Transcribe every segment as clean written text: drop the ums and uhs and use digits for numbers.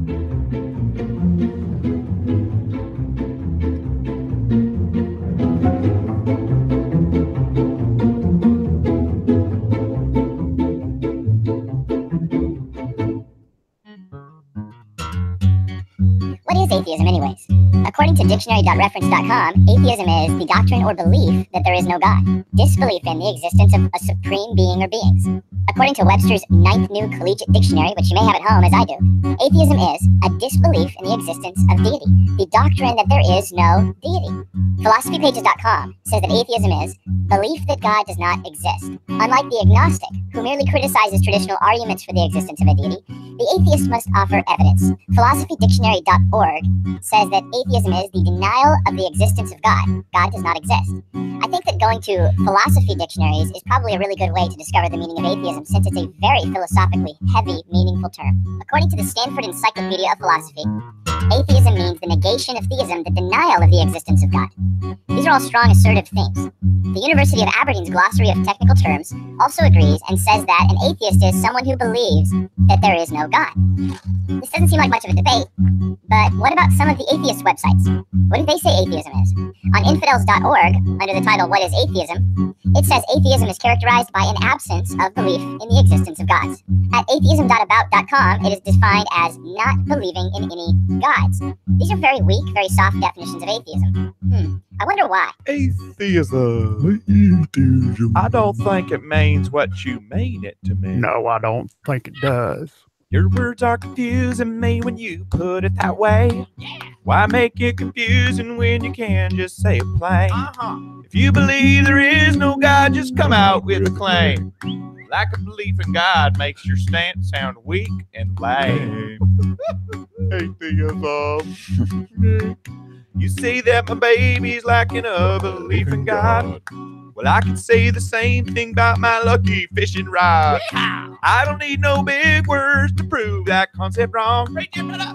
What is atheism anyways? According to dictionary.reference.com, atheism is the doctrine or belief that there is no God, disbelief in the existence of a supreme being or beings. According to Webster's Ninth New Collegiate Dictionary, which you may have at home as I do, atheism is a disbelief in the existence of deity, the doctrine that there is no deity. PhilosophyPages.com says that atheism is belief that God does not exist. Unlike the agnostic, who merely criticizes traditional arguments for the existence of a deity, the atheist must offer evidence. PhilosophyDictionary.org says that atheism is the denial of the existence of God. God does not exist. I think that going to philosophy dictionaries is probably a really good way to discover the meaning of atheism, since it's a very philosophically heavy, meaningful term. According to the Stanford Encyclopedia of Philosophy, atheism means the negation of theism, the denial of the existence of God. These are all strong assertive themes. The University of Aberdeen's Glossary of Technical Terms also agrees and says that an atheist is someone who believes that there is no God. This doesn't seem like much of a debate, but what about some of the atheist websites? What do they say atheism is? On infidels.org, under the title What is Atheism?, it says atheism is characterized by an absence of belief in the existence of gods. At atheism.about.com, it is defined as not believing in any gods. These are very weak, very soft definitions of atheism. I wonder why. Atheism. I don't think it means what you mean it to mean. No, I don't think it does. Your words are confusing me when you put it that way. Why make it confusing when you can just say it plain? If you believe there is no God, just come out with a claim. Lack of belief in God makes your stance sound weak and lame. Atheism. You say that my baby's lacking a belief in God. Well, I can say the same thing about my lucky fishing rod. I don't need no big words to prove that concept wrong.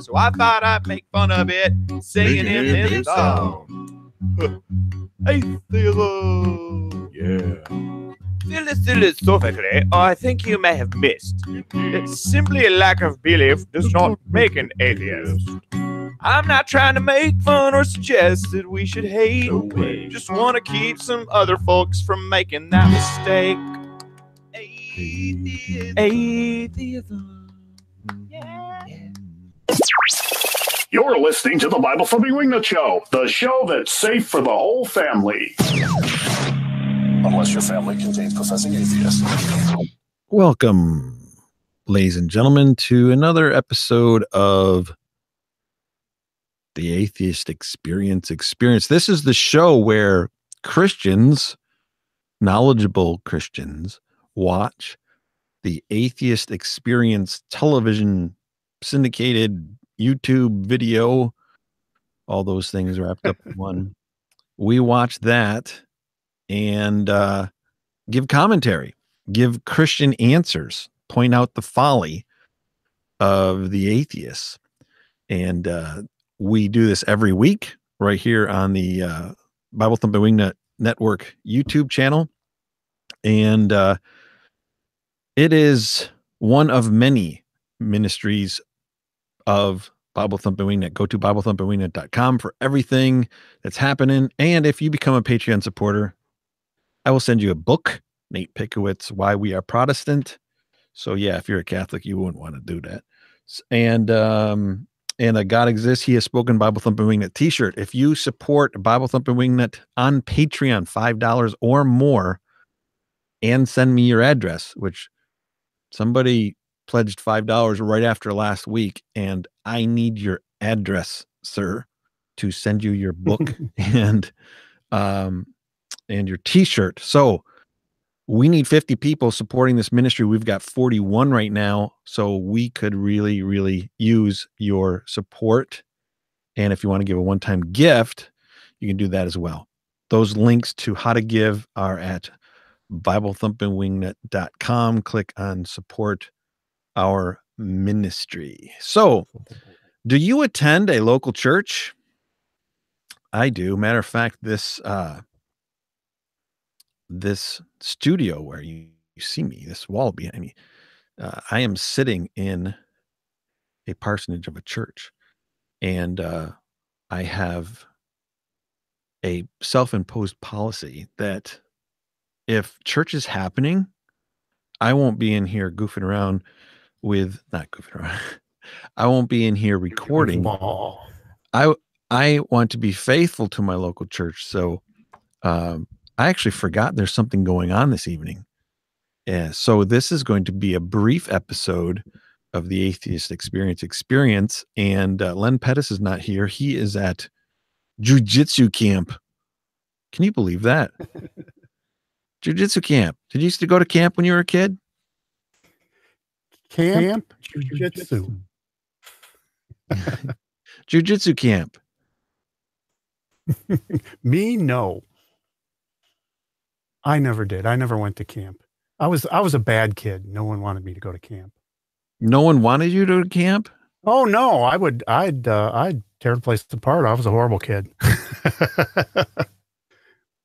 So I thought I'd make fun of it, singing in this song. Atheism. Yeah. Philosophically, I think you may have missed that simply a lack of belief does not make an atheist. I'm not trying to make fun or suggest that we should hate. Just want to keep some other folks from making that mistake. Atheism. Yeah. You're listening to the Bible Thumping Wingnut Show, the show that's safe for the whole family. Unless your family contains professing atheists. Welcome, ladies and gentlemen, to another episode of the Atheist Experience. This is the show where Christians, knowledgeable Christians, watch the Atheist Experience television, syndicated YouTube video, all those things wrapped up in one. We watch that and give commentary, give Christian answers, point out the folly of the atheists. And we do this every week right here on the Bible Thumping Wingnut Network YouTube channel. And it is one of many ministries of Bible Thumping Wingnut. Go to BibleThumpingWingnut.com for everything that's happening. And if you become a Patreon supporter, I will send you a book, Nate Pickowitz, Why We Are Protestant. So yeah, if you're a Catholic, you wouldn't want to do that. And a God Exists, He Has Spoken Bible Thumping Wingnut t-shirt. If you support Bible Thumping Wingnut on Patreon, $5 or more, and send me your address, which somebody pledged $5 right after last week, and I need your address, sir, to send you your book and your t-shirt. So we need 50 people supporting this ministry. We've got 41 right now. So we could really, really use your support. And if you want to give a one-time gift, you can do that as well. Those links to how to give are at BibleThumpingWingnut.com. Click on support our ministry. So do you attend a local church? I do. Matter of fact, this studio where you see me, this wall behind me, I am sitting in a parsonage of a church, and I have a self-imposed policy that if church is happening, I won't be in here goofing around not goofing around. I won't be in here recording. I want to be faithful to my local church. So I actually forgot there's something going on this evening. Yeah, so this is going to be a brief episode of the Atheist Experience. And Len Pettis is not here. He is at Jiu-Jitsu camp. Can you believe that? Jiu-Jitsu camp. Did you used to go to camp when you were a kid? Camp Jiu-Jitsu. Jiu-Jitsu camp. Me, no. I never did. I never went to camp. I was a bad kid. No one wanted me to go to camp. No one wanted you to go to camp? Oh no, I'd tear the place apart. I was a horrible kid.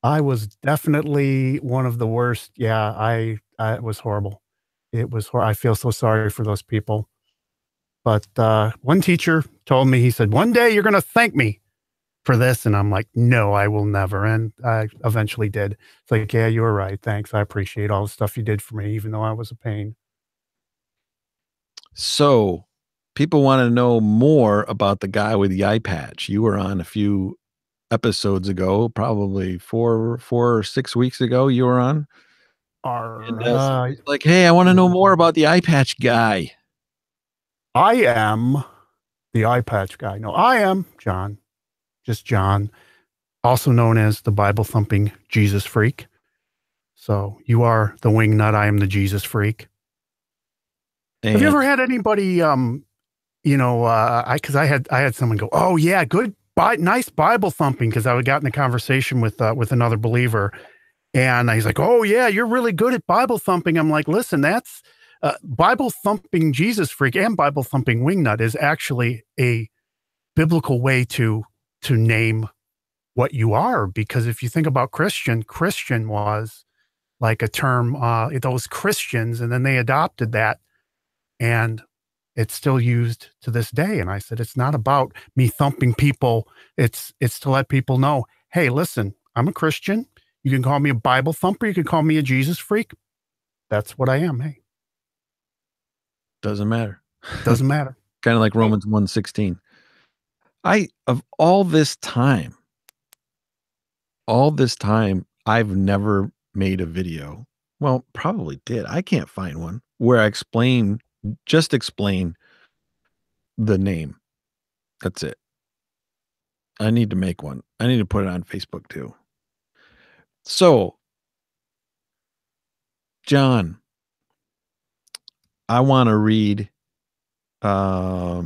I was definitely one of the worst. Yeah, I it was horrible. It was I feel so sorry for those people. But one teacher told me, he said, one day you're going to thank me for this. And I'm like, no, I will never. And I eventually did. It's like, yeah, you were right. Thanks. I appreciate all the stuff you did for me, even though I was a pain. So people want to know more about the guy with the eye patch. You were on a few episodes ago, probably four or 6 weeks ago, you were on. And, like, hey, I want to know more about the eye patch guy. I am the eye patch guy. No, I am John, just John, also known as the Bible thumping Jesus freak. So you are the wing nut. I am the Jesus freak. And have you ever had anybody, cause I had someone go, oh yeah, good, nice Bible thumping. Cause I got in a conversation with another believer, and he's like, oh yeah, you're really good at Bible thumping. I'm like, listen, that's Bible thumping Jesus freak and Bible thumping wingnut is actually a biblical way to name what you are. Because if you think about Christian was like a term, those Christians, and then they adopted that, and it's still used to this day. And I said, it's not about me thumping people. It's to let people know, hey, listen, I'm a Christian. You can call me a Bible thumper. You can call me a Jesus freak. That's what I am. Hey. Doesn't matter. Doesn't matter. Kind of like Romans 1:16. Of all this time, I've never made a video. Well, probably did. I can't find one where I just explain the name. That's it. I need to make one. I need to put it on Facebook too. So, John, I want to read. How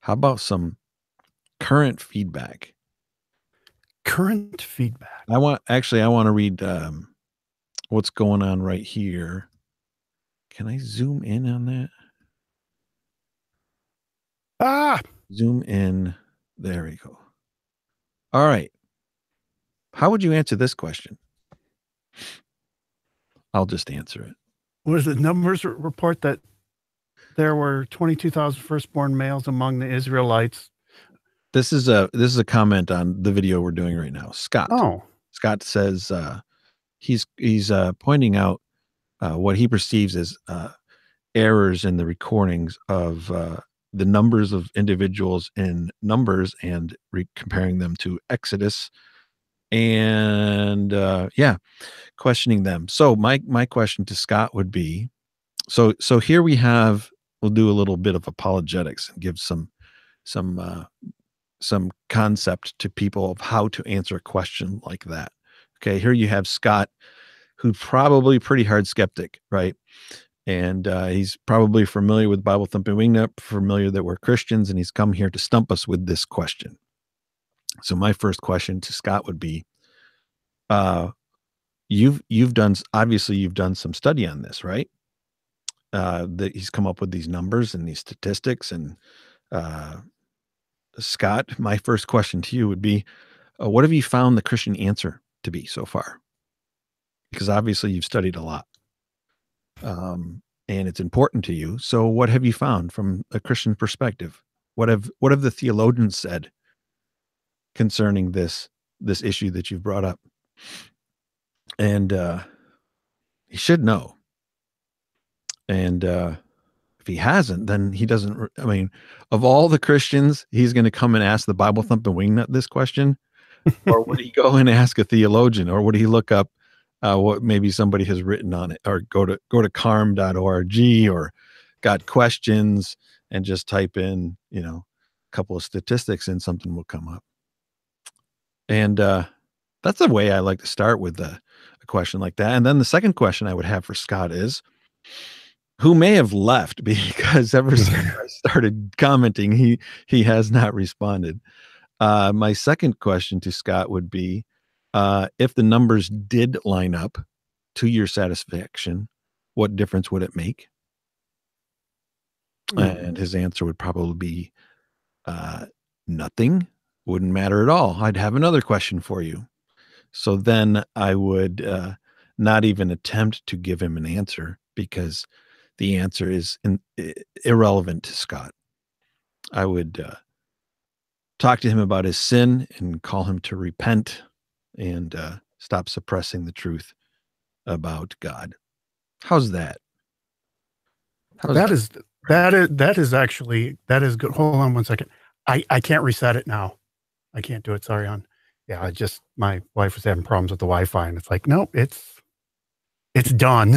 about some current feedback? Current feedback. I want to read what's going on right here. Can I zoom in on that? Zoom in. There we go. All right. How would you answer this question? I'll just answer it. Was the numbers report that there were 22,000 firstborn males among the Israelites? This is a comment on the video we're doing right now. Scott. Oh. Scott says he's pointing out what he perceives as errors in the recordings of the numbers of individuals in Numbers and comparing them to Exodus, and questioning them. So my question to Scott would be, so here we'll do a little bit of apologetics and give some concept to people of how to answer a question like that. Okay, here you have Scott, who's probably pretty hard skeptic, right? And he's probably familiar with Bible thumping wingnut, familiar that we're Christians, and he's come here to stump us with this question. So my first question to Scott would be, you've done some study on this, right? That he's come up with these numbers and these statistics. And Scott, my first question to you would be, what have you found the Christian answer to be so far? Because obviously you've studied a lot. and it's important to you. So what have you found from a Christian perspective? What have the theologians said concerning this issue that you've brought up? And he should know. And if he hasn't, then he doesn't. I mean, of all the Christians, he's going to come and ask the Bible thumping wingnut this question, or would he go and ask a theologian, or would he look up what maybe somebody has written on it, or go to carm.org or got questions and just type in, you know, a couple of statistics and something will come up. And that's the way I like to start with a question like that. And then the second question I would have for Scott is, who may have left because ever since I started commenting, he has not responded. My second question to Scott would be, if the numbers did line up to your satisfaction, what difference would it make? And his answer would probably be nothing. Wouldn't matter at all. I'd have another question for you. So then I would not even attempt to give him an answer, because the answer is irrelevant to Scott. I would talk to him about his sin and call him to repent and stop suppressing the truth about God. How's that? That is good. Hold on one second. I can't reset it now. I can't do it. Sorry, hon. Yeah, my wife was having problems with the Wi-Fi, and it's like, nope, it's done.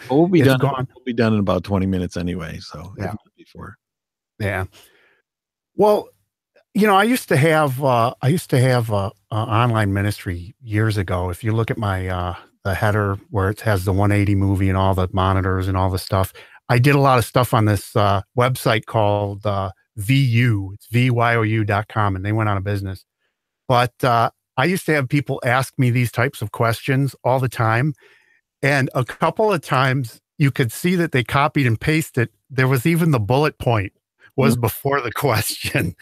We'll be done. Gone. We'll be done in about 20 minutes anyway. So yeah, before. Yeah. Well, you know, I used to have a online ministry years ago. If you look at my the header where it has the 180 movie and all the monitors and all the stuff, I did a lot of stuff on this website called VU. It's VYOU.com, and they went out of business. But I used to have people ask me these types of questions all the time. And a couple of times you could see that they copied and pasted. There was even the bullet point was before the question.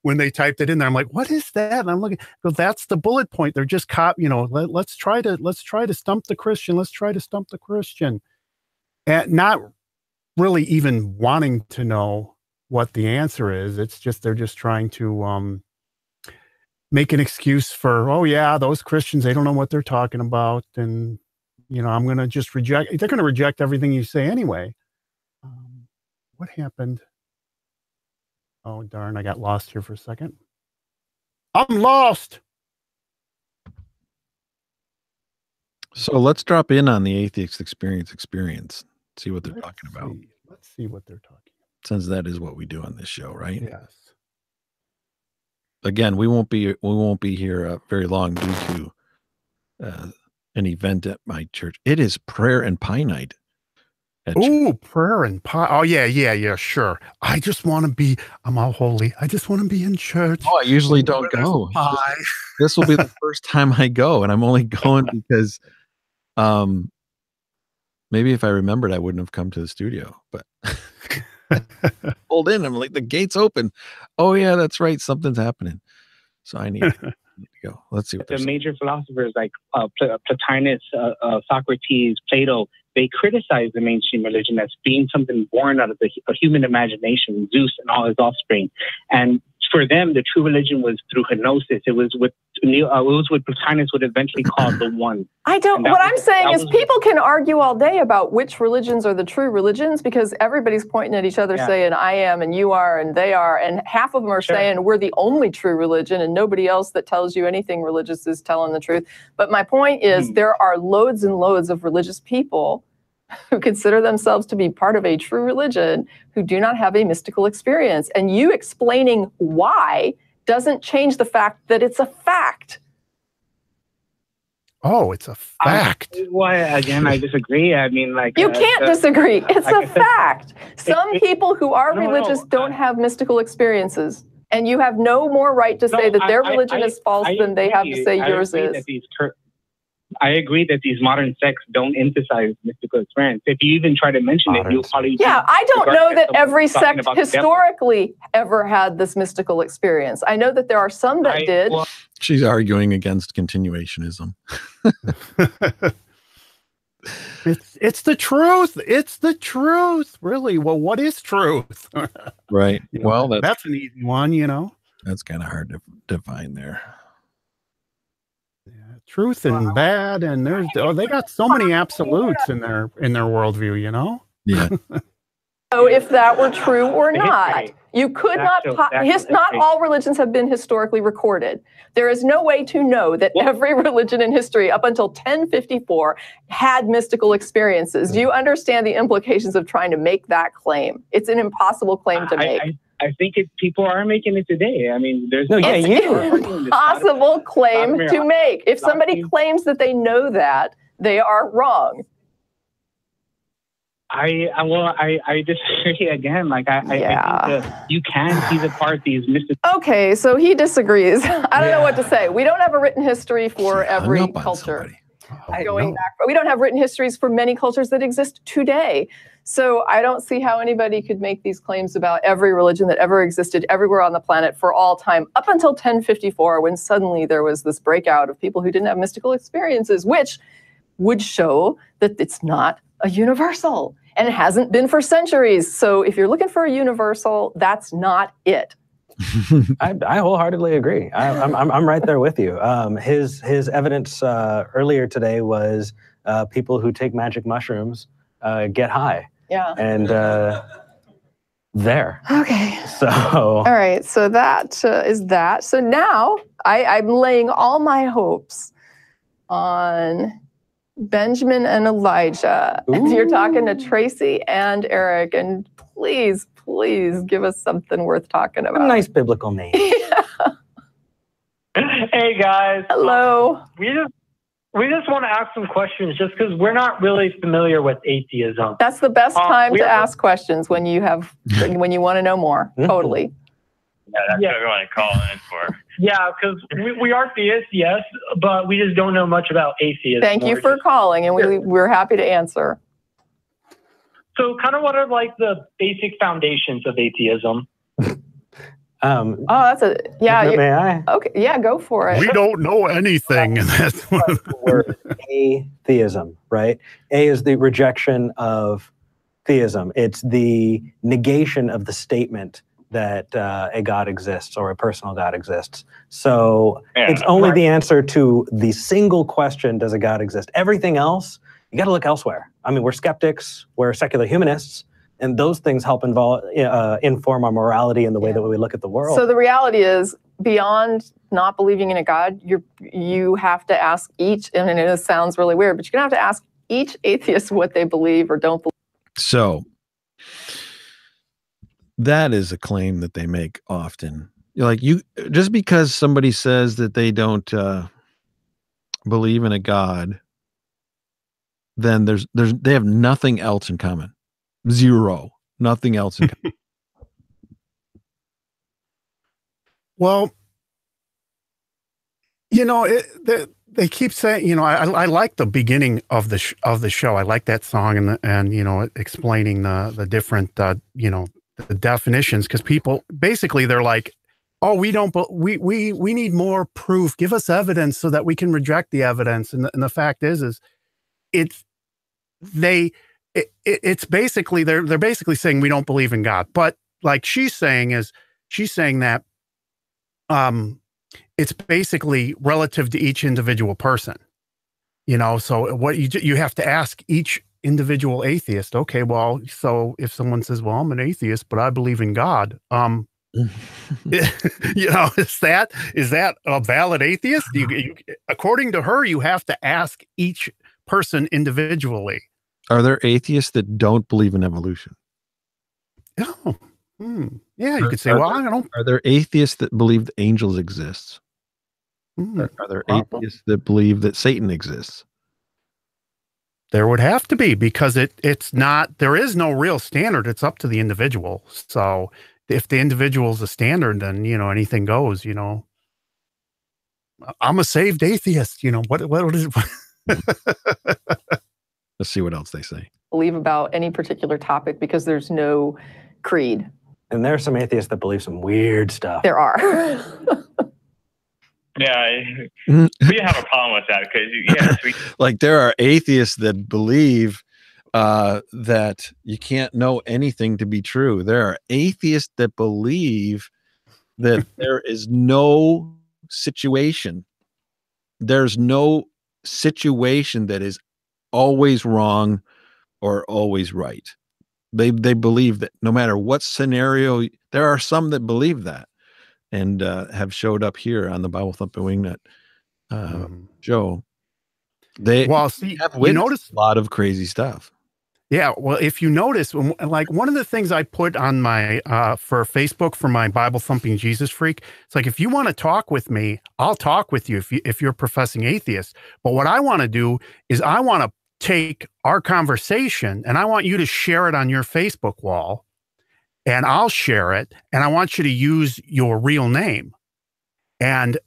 When they typed it in there, I'm like, what is that? And I'm looking, well, that's the bullet point. They're just let's try to stump the Christian. Let's try to stump the Christian. And not really even wanting to know what the answer is. It's just, they're just trying to make an excuse for, oh yeah, those Christians, they don't know what they're talking about. And, you know, I'm going to just reject, they're going to reject everything you say anyway. What happened? Oh, darn, I got lost here for a second. I'm lost. So let's drop in on the atheist experience. See what they're talking about. Let's see what they're talking about. Since that is what we do on this show, right? Yes. Again, we won't be here very long due to an event at my church. It is prayer and pie night. Oh, prayer and pie. Oh, yeah, sure. I'm all holy. I just want to be in church. Oh, I usually don't go. This will be the first time I go, and I'm only going because maybe if I remembered, I wouldn't have come to the studio. But pulled in, I'm like, the gate's open. Oh, yeah, that's right. Something's happening. So I need to go. Let's see what the major philosophers like Plotinus, Socrates, Plato, they criticize the mainstream religion as being something born out of the human imagination, Zeus and all his offspring. And for them, the true religion was through gnosis. It was what Plotinus would eventually call the one. What I'm saying is people can argue all day about which religions are the true religions, because everybody's pointing at each other saying, I am and you are and they are. And half of them are saying we're the only true religion and nobody else that tells you anything religious is telling the truth. But my point is there are loads and loads of religious people who consider themselves to be part of a true religion who do not have a mystical experience. And you explaining why doesn't change the fact that it's a fact. Oh, it's a fact. Again, I disagree. I mean, like... You can't disagree. It's a fact. Some people who are religious don't have mystical experiences. And you have no more right to say that their religion is false than they have to say yours is. I agree that these modern sects don't emphasize mystical experience. If you even try to mention it, you'll probably... Yeah, I don't know that every sect historically ever had this mystical experience. I know that there are some that did. Well, she's arguing against continuationism. It's the truth. It's the truth. Really. Well, what is truth? Right. You know, Well, that's an easy one, you know. That's kind of hard to define there. Yeah, truth and bad, and they got so many absolutes in their worldview, you know. Yeah. So if that were true or not, you could not. Not all religions have been historically recorded. There is no way to know that every religion in history up until 1054 had mystical experiences. Do you understand the implications of trying to make that claim? It's an impossible claim to make. I think people are making it today. I mean, there's it's an impossible claim to make. If somebody claims that they know that, they are wrong. I disagree again. Like I think that you can tease apart these mystical. Okay, so he disagrees. I don't know what to say. We don't have a written history for every culture. Going back, we don't have written histories for many cultures that exist today. So I don't see how anybody could make these claims about every religion that ever existed everywhere on the planet for all time up until 1054, when suddenly there was this breakout of people who didn't have mystical experiences, which would show that it's not a universal. And it hasn't been for centuries. So if you're looking for a universal, that's not it. I wholeheartedly agree. I'm right there with you. His evidence earlier today was people who take magic mushrooms get high. Yeah. And there. Okay. So. All right. So that is that. So now I'm laying all my hopes on Benjamin and Elijah. And you're talking to Tracy and Eric, and please give us something worth talking about. A nice biblical name. Hey guys. Hello. We just want to ask some questions just because we're not really familiar with atheism. That's the best time to ask questions, when you want to know more. Totally. Yeah, that's what we want to call in for. Yeah, because we are theists, yes, but we just don't know much about atheism. Thank you for calling, and we're happy to answer. So kind of what are like the basic foundations of atheism? That's a May I? Okay, yeah, go for it. We don't know anything. That's the word atheism, right? A is the rejection of theism. It's the negation of the statement that a God exists or a personal God exists. So it's only the answer to the single question, does a God exist? Everything else, you got to look elsewhere. I mean, we're skeptics, we're secular humanists, and those things help inform our morality and the way that we look at the world. So the reality is, beyond not believing in a God, you have to ask each, and I know this sounds really weird, but you're going to have to ask each atheist what they believe or don't believe. So that is a claim that they make often. Like, just because somebody says that they don't believe in a God, then they have nothing else in common. Zero. Nothing else in common. Well, you know, they keep saying, you know, I like the beginning of the show. I like that song and you know, explaining the different you know, the definitions, because people basically, they're like, oh, we need more proof. Give us evidence so that we can reject the evidence. And the fact is it's basically they're basically saying we don't believe in God. But like she's saying that it's basically relative to each individual person, you know. So what you have to ask each individual atheist. Okay, well, so if someone says, well, I'm an atheist, but I believe in God, you know, is that a valid atheist? According to her, you have to ask each person individually. Are there atheists that don't believe in evolution? Oh, yeah, you could say, well, I don't know. Are there atheists that believe that angels exist? Are there atheists that believe that Satan exists? There would have to be, because it's not, there is no real standard. It's up to the individual. So if the individual is a standard, then, you know, anything goes, you know. I'm a saved atheist, you know, what is it? Let's see what else they say. Believe about any particular topic, because there's no creed. And there are some atheists that believe some weird stuff. There are. Yeah, Mhm. we have a problem with that because Like there are atheists that believe that you can't know anything to be true. There are atheists that believe that there is no situation. There's no situation that is always wrong or always right. They believe that no matter what scenario, there are some that believe that and have showed up here on the Bible Thumping Wingnut show. They Well, see, have you witnessed notice a lot of crazy stuff. Yeah, well, if you notice, like one of the things I put on my for Facebook for my Bible thumping Jesus freak, it's like if you want to talk with me, I'll talk with you if you're professing atheist. But what I want to do is I want to take our conversation and I want you to share it on your Facebook wall, and I'll share it, and I want you to use your real name. And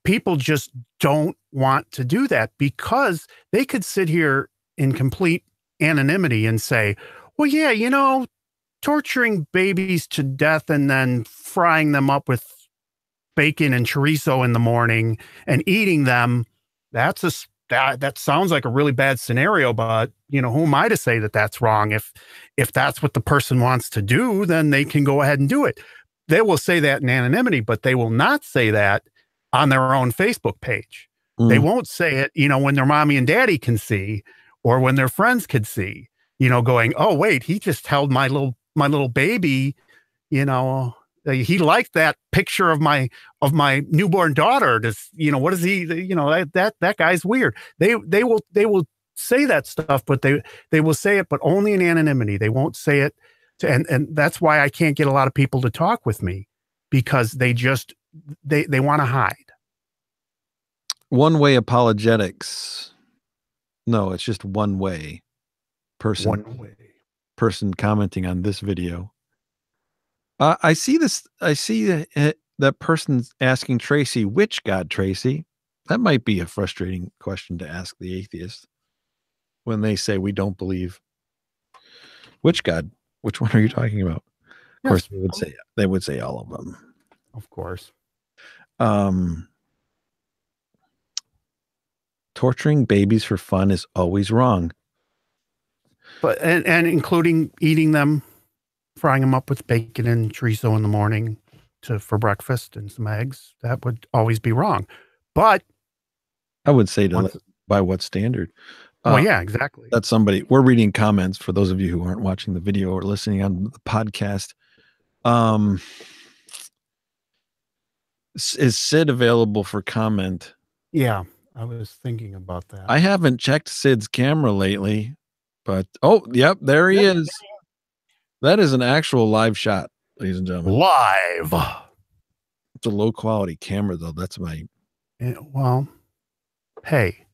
people just don't want to do that because they could sit here in complete anonymity and say, well, yeah, you know, torturing babies to death and then frying them up with bacon and chorizo in the morning and eating them, that sounds like a really bad scenario, but you know, who am I to say that that's wrong? If that's what the person wants to do, then they can go ahead and do it. They will say that in anonymity, but they will not say that on their own Facebook page. They won't say it, you know, when their mommy and daddy can see, or when their friends could see, you know, going, oh, wait, he just held my little baby, you know, he liked that picture of my newborn daughter. You know, what is he, you know, that guy's weird. They will say that stuff, but they will say it, but only in anonymity. They won't say it and that's why I can't get a lot of people to talk with me, because they want to hide. One Way Apologetics. No, it's just one way person commenting on this video. I see that person's asking Tracy, which God, Tracy? That might be a frustrating question to ask the atheist when they say we don't believe. Which God? Which one are you talking about? Of course, they would say all of them. Of course. Torturing babies for fun is always wrong. But and including eating them, frying them up with bacon and chorizo in the morning for breakfast and some eggs, that would always be wrong. But I would say by what standard? Well, yeah, exactly. That's somebody. We're reading comments for those of you who aren't watching the video or listening on the podcast. Is Sid available for comment? Yeah, I was thinking about that. I haven't checked Sid's camera lately, but oh, yep, there he is. That is an actual live shot, ladies and gentlemen. Live. It's a low quality camera, though. That's my. Well, hey,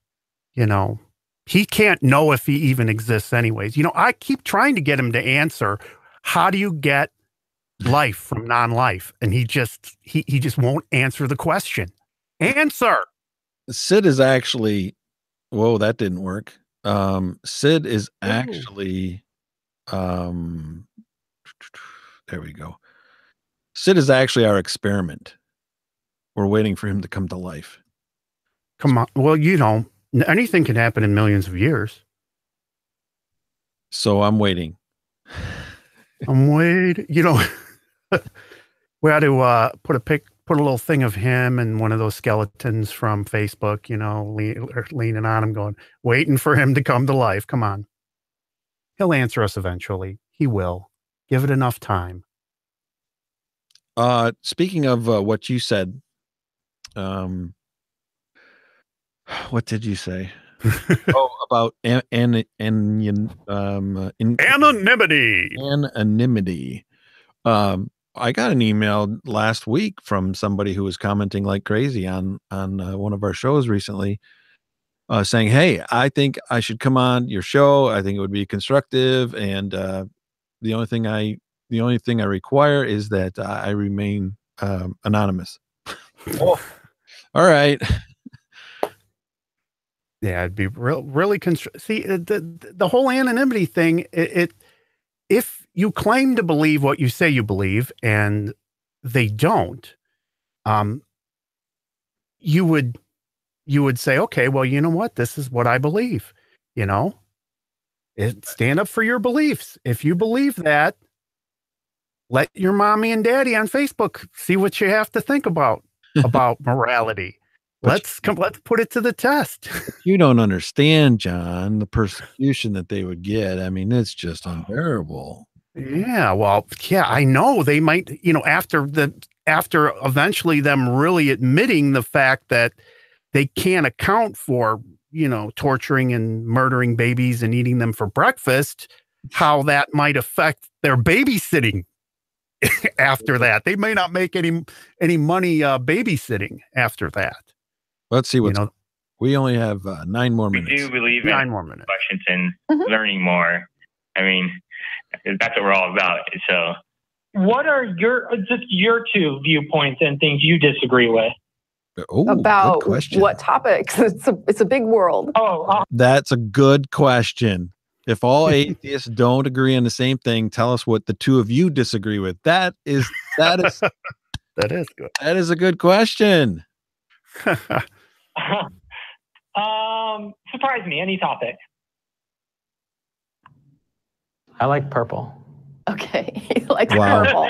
you know, he can't know if he even exists, anyways. You know, I keep trying to get him to answer. How do you get life from non-life? And he just won't answer the question. Answer. Sid is actually, whoa, that didn't work. Sid is actually, there we go. Sid is actually our experiment. We're waiting for him to come to life. Come on. Well, you know, anything can happen in millions of years. So I'm waiting. I'm waiting. You know, we had to put a little thing of him and one of those skeletons from Facebook, you know, leaning on him, going, waiting for him to come to life. Come on. He'll answer us eventually. He will. Give it enough time. Speaking of what you said, what did you say? About anonymity. Anonymity. I got an email last week from somebody who was commenting like crazy on one of our shows recently, saying, "Hey, I think I should come on your show. I think it would be constructive, and the only thing I require is that I remain anonymous." Oh, all right. Yeah, it'd be really see the whole anonymity thing. If you claim to believe what you say you believe and they don't, you would say, okay, well, you know what? This is what I believe. You know, stand up for your beliefs. If you believe that, let your mommy and daddy on Facebook see what you have to think about morality. Let's put it to the test. You don't understand, John, the persecution that they would get. I mean, it's just unbearable. Yeah, well, yeah, I know they might, you know, after eventually them really admitting the fact that they can't account for, you know, torturing and murdering babies and eating them for breakfast, how that might affect their babysitting after that. They may not make any money babysitting after that. Let's see what's, we only have 9 more minutes. We do believe in 9 more minutes. questions and learning more. I mean, that's what we're all about. So, what are your 2 viewpoints and things you disagree with? About what topics? It's a big world. That's a good question. If all atheists don't agree on the same thing, tell us what the 2 of you disagree with. That is that is good. That is a good question. Surprise me, any topic. I like purple. Okay, he likes purple.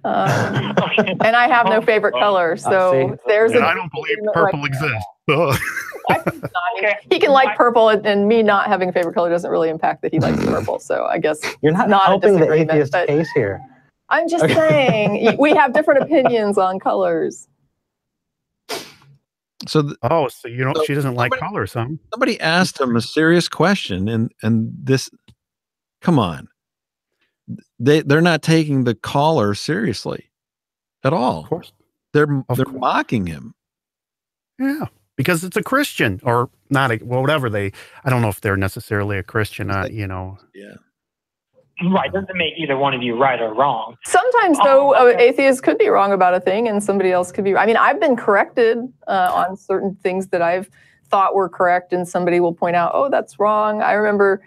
And I have no favorite color, so there's I don't believe purple exists. He can like purple, and me not having a favorite color doesn't really impact that he likes purple. So I guess you're not helping the atheist case here. I'm just saying we have different opinions on colors. So so you don't? She doesn't like colors, huh? Somebody asked him a serious question, and this, come on, they're not taking the caller seriously at all. Of course, they're mocking him. Yeah, because it's a Christian or not. Whatever I don't know if they're necessarily a Christian. You know. Yeah. Right, doesn't make either one of you right or wrong. Sometimes, though, atheists could be wrong about a thing, and somebody else could be. I mean, I've been corrected on certain things that I've thought were correct, and somebody will point out, "Oh, that's wrong." I remember,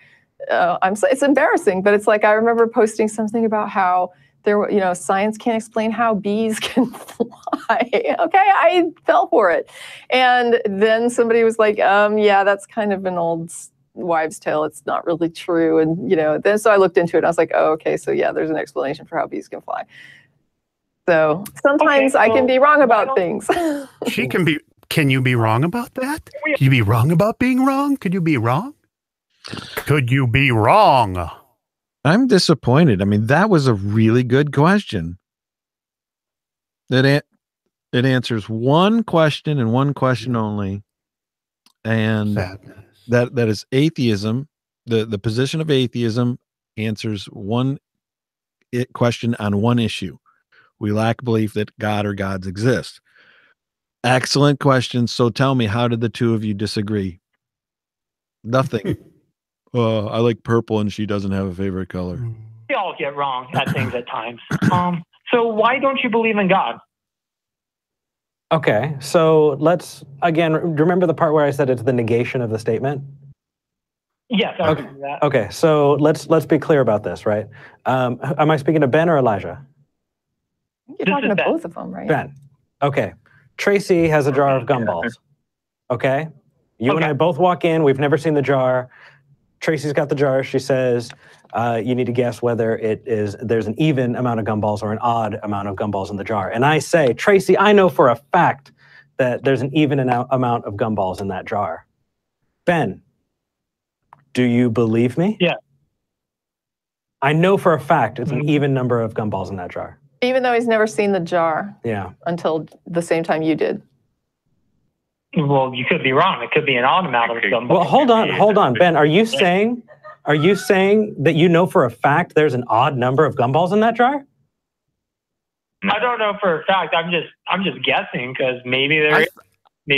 it's embarrassing, but it's like I remember posting something about how science can't explain how bees can fly. Okay, I fell for it, and then somebody was like, "Yeah, that's kind of an old wives' tale. It's not really true." And then so I looked into it and I was like, oh, okay, so yeah, there's an explanation for how bees can fly. So sometimes I can be wrong about things. Can you be wrong about that? Can you be wrong about being wrong? Could you be wrong? Could you be wrong? I'm disappointed. I mean, that was a really good question. It answers one question and one question only. And that is atheism. The position of atheism answers one question on one issue. We lack belief that God or gods exist. Excellent question. So tell me, how did the 2 of you disagree? Nothing. I like purple and she doesn't have a favorite color. We all get wrong at things at times. So why don't you believe in God? Okay, so let's, again, remember the part where I said it's the negation of the statement? Yes, I remember that. Okay, so let's be clear about this, right? Am I speaking to Ben or Elijah? You're talking to both of them, right? Ben. Okay. Tracy has a jar of gumballs. Okay? You and I both walk in. We've never seen the jar. Tracy's got the jar. She says, you need to guess whether there's an even amount of gumballs or an odd amount of gumballs in the jar. And I say, Tracy, I know for a fact that there's an even amount of gumballs in that jar. Ben, do you believe me? Yeah. I know for a fact it's an even number of gumballs in that jar. Even though he's never seen the jar. Yeah. Until the same time you did. Well, you could be wrong. It could be an odd amount of gumballs. Well, hold on, Ben. Are you saying that you know for a fact there's an odd number of gumballs in that jar? I don't know for a fact. I'm just guessing because maybe there is.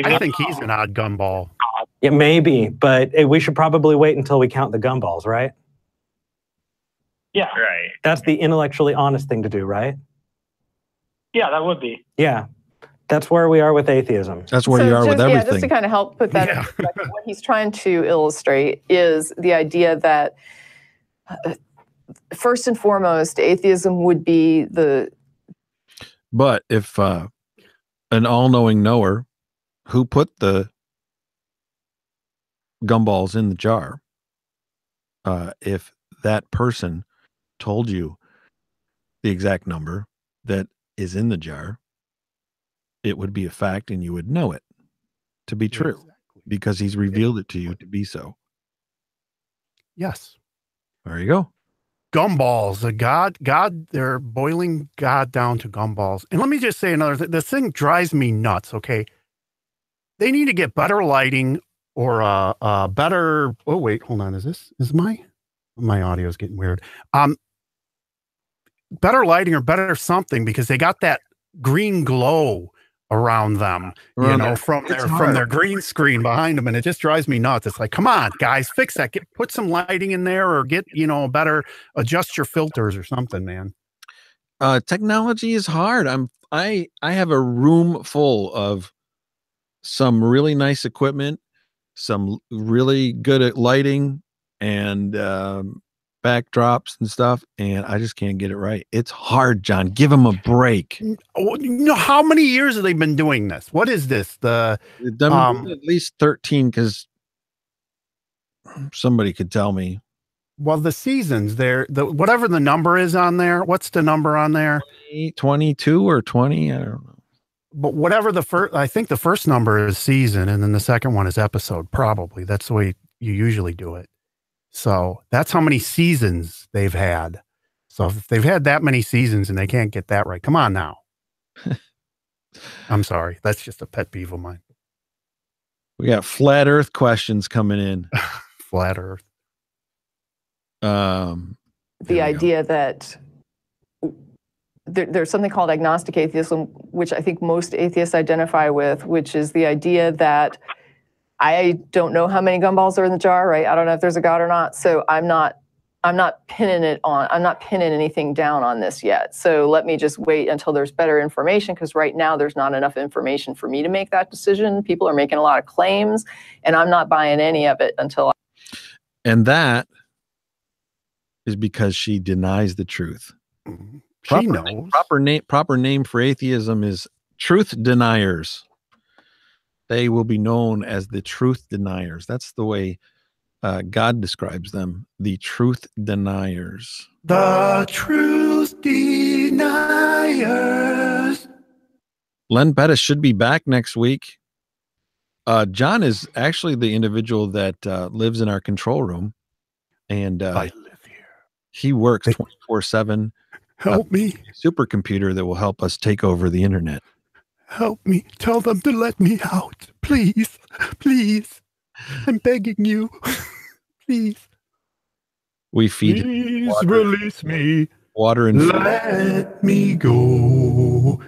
I think he's an odd gumball. Yeah, maybe, but we should probably wait until we count the gumballs, right? Yeah. Right. That's the intellectually honest thing to do, right? Yeah, that would be. Yeah. That's where we are with atheism. That's where you are with everything. Yeah, just to kind of help put that in perspective, what he's trying to illustrate is the idea that first and foremost, atheism would be the... But if an all-knowing knower who put the gumballs in the jar, if that person told you the exact number that is in the jar, it would be a fact and you would know it to be true. Exactly. Because he's revealed it to you to be so. Yes. There you go. Gumballs, they're boiling God down to gumballs. And let me just say another thing. This thing drives me nuts, okay? They need to get better lighting or better, oh wait, hold on. Is my audio is getting weird. Better lighting or better something, because they got that green glow around them, from their green screen behind them, and it just drives me nuts. It's like, come on, guys, fix that. Put some lighting in there, or get better, adjust your filters or something, man. Technology is hard. I have a room full of some really nice equipment, some really good at lighting and backdrops and stuff, and I just can't get it right. It's hard, John. Give them a break. How many years have they been doing this? What is this? At least 13, because somebody could tell me. Well, the seasons there, whatever the number is on there. What's the number on there? 22 or 20? I don't know. But whatever I think the first number is season, and then the second one is episode. Probably that's the way you usually do it. So that's how many seasons they've had. So if they've had that many seasons and they can't get that right, come on now. I'm sorry. That's just a pet peeve of mine. We got flat earth questions coming in. Flat earth. The idea that there's something called agnostic atheism, which I think most atheists identify with, which is the idea that I don't know how many gumballs are in the jar, right? I don't know if there's a God or not. So I'm not pinning anything down on this yet. So let me just wait until there's better information, because right now there's not enough information for me to make that decision. People are making a lot of claims, and I'm not buying any of it until. And that is because she denies the truth. She knows. Proper name for atheism is truth deniers. They will be known as the truth deniers. That's the way God describes them, the truth deniers. The truth deniers. Len Pettis should be back next week. John is actually the individual that lives in our control room. And I live here. He works 24/7. Help me. Supercomputer that will help us take over the internet. Help me. Tell them to let me out. Please. Please. I'm begging you. Please. We feed Please release me. Water and food. Let me go.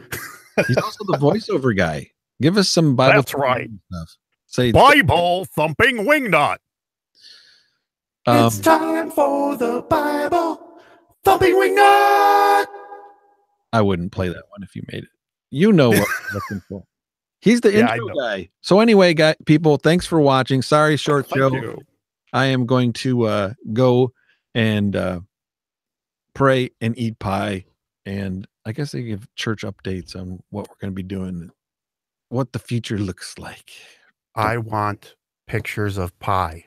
He's also the voiceover guy. Give us some Bible. That's right. Stuff. Say Bible thumping wingnut. It's time for the Bible thumping wingnut. I wouldn't play that one if you made it. You know what I'm looking for. He's the intro guy. So anyway, people, thanks for watching. Sorry, short show. I am going to go and pray and eat pie. And I guess they give church updates on what we're going to be doing, what the future looks like. I want pictures of pie.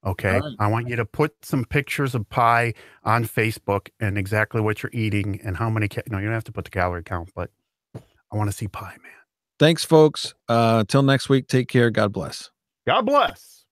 Okay. Right. I want you to put some pictures of pie on Facebook and exactly what you're eating and how many. No, you don't have to put the calorie count, but I want to see pie, man. Thanks, folks. Till next week. Take care. God bless. God bless.